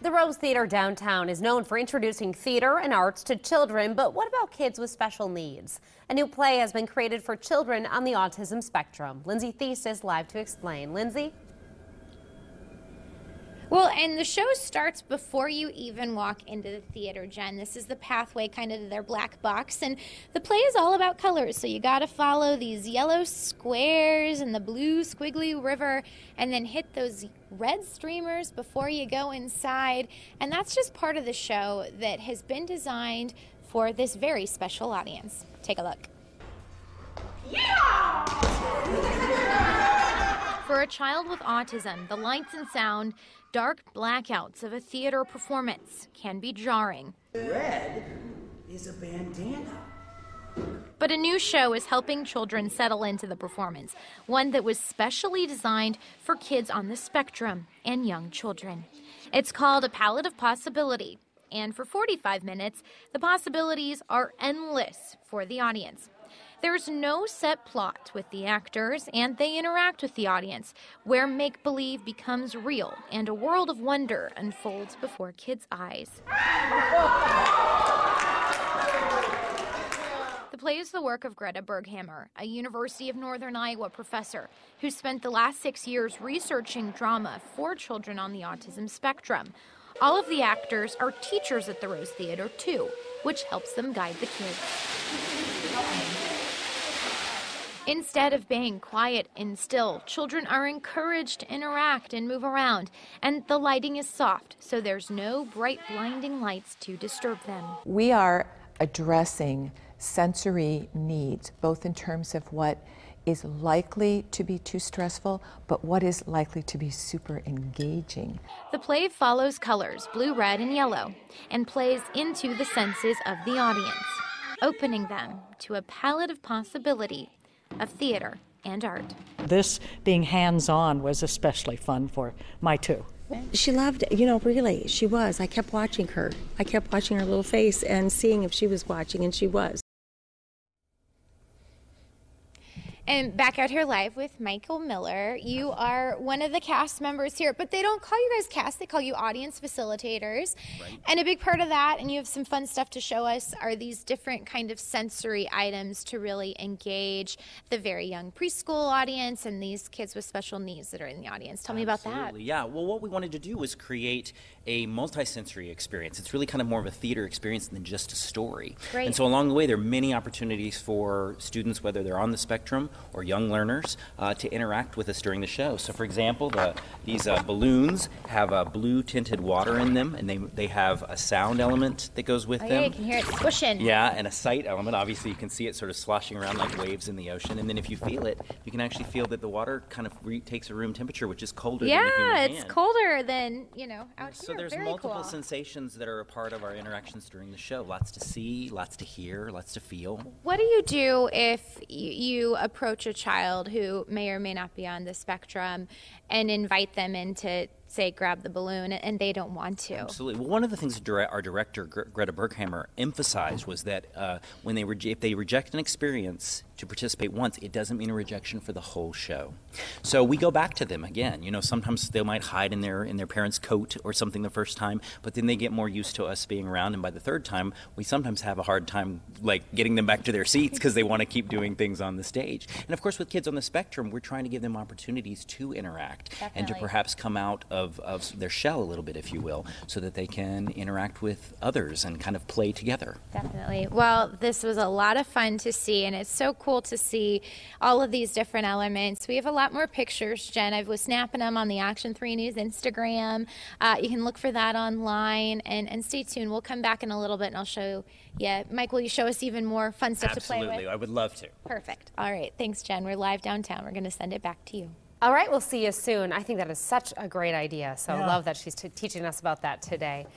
The Rose Theater downtown is known for introducing theater and arts to children, but what about kids with special needs? A new play has been created for children on the autism spectrum. Lindsay Thies is live to explain. Lindsay? Well, and the show starts before you even walk into the theater, Jen. This is the pathway kind of to their black box, and the play is all about colors. So you got to follow these yellow squares and the blue squiggly river, and then hit those red streamers before you go inside. And that's just part of the show that has been designed for this very special audience. Take a look. Yeah! For a child with autism, the lights and sound, dark blackouts of a theater performance can be jarring. Red is a bandana. But a new show is helping children settle into the performance, one that was specially designed for kids on the spectrum and young children. It's called A Palette of Possibility, and for 45 minutes, the possibilities are endless for the audience. There's no set plot with the actors, and they interact with the audience, where make-believe becomes real and a world of wonder unfolds before kids' eyes. The play is the work of Greta Berghammer, a University of Northern Iowa professor who spent the last 6 years researching drama for children on the autism spectrum. All of the actors are teachers at the Rose Theater, too, which helps them guide the kids. Instead of being quiet and still, children are encouraged to interact and move around, and the lighting is soft, so there's no bright, blinding lights to disturb them. We are addressing sensory needs, both in terms of what is likely to be too stressful, but what is likely to be super engaging. The play follows colors, blue, red, and yellow, and plays into the senses of the audience, opening them to a palette of possibility of theater and art. This being hands-on was especially fun for my two. She loved it, really, she was. I kept watching her. I kept watching her little face and seeing if she was watching, and she was. And back out here live with Michael Miller. You are one of the cast members here, but they don't call you guys cast, they call you audience facilitators. Right. And a big part of that, and you have some fun stuff to show us, are these different kind of sensory items to really engage the very young preschool audience and these kids with special needs that are in the audience. Tell me about that. Absolutely, yeah. Well, what we wanted to do was create a multi-sensory experience. It's really kind of more of a theater experience than just a story. Great. And so along the way, there are many opportunities for students, whether they're on the spectrum or young learners, to interact with us during the show. So for example, these balloons have blue tinted water in them, and they have a sound element that goes with them. Yeah, you can hear it swishing. Yeah, and a sight element. Obviously you can see it sort of sloshing around like waves in the ocean, and then if you feel it, you can actually feel that the water kind of takes a room temperature, which is colder than the human hand. Yeah, it's colder than, out here. So there's very multiple cool sensations that are a part of our interactions during the show. Lots to see, lots to hear, lots to feel. What do you do if you approach a child who may or may not be on the spectrum and invite them in to, say, grab the balloon, and they don't want to? Absolutely. Well, one of the things our director, Greta Berghammer, emphasized was that if they reject an experience to participate once, it doesn't mean a rejection for the whole show. So we go back to them again. Sometimes they might hide in their parents' coat or something the first time, but then they get more used to us being around, and by the third time, we sometimes have a hard time getting them back to their seats because they want to keep doing things on the stage. And of course, with kids on the spectrum, we're trying to give them opportunities to interact. Definitely. And to perhaps come out of their shell a little bit, if you will, so that they can interact with others and kind of play together. Definitely. Well, this was a lot of fun to see, and it's so cool to see all of these different elements. We have a lot more pictures, Jen. I was snapping them on the Action 3 News Instagram. You can look for that online, and stay tuned. We'll come back in a little bit, and I'll show you. Mike, will you show us even more fun stuff to play with? Absolutely. I would love to. Perfect. All right. Thanks, Jen. We're live downtown. We're going to send it back to you. All right, we'll see you soon. I think that is such a great idea, so I love that she's teaching us about that today.